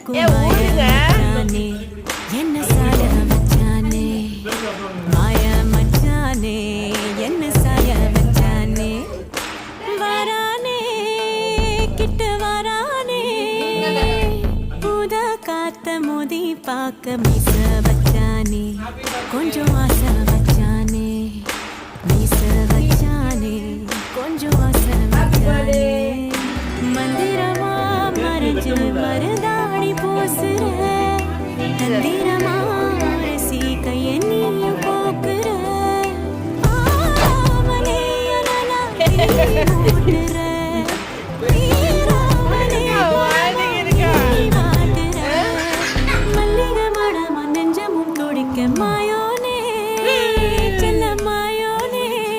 எனக்கும் மச்சானே என்ன சாய மச்சானே மாய மச்சானே என்ன சாய மச்சானே வரானே கிட்ட வரானே புத காத்த மோதி பார்க்க மீச வச்சானே கொஞ்சம் ஆசை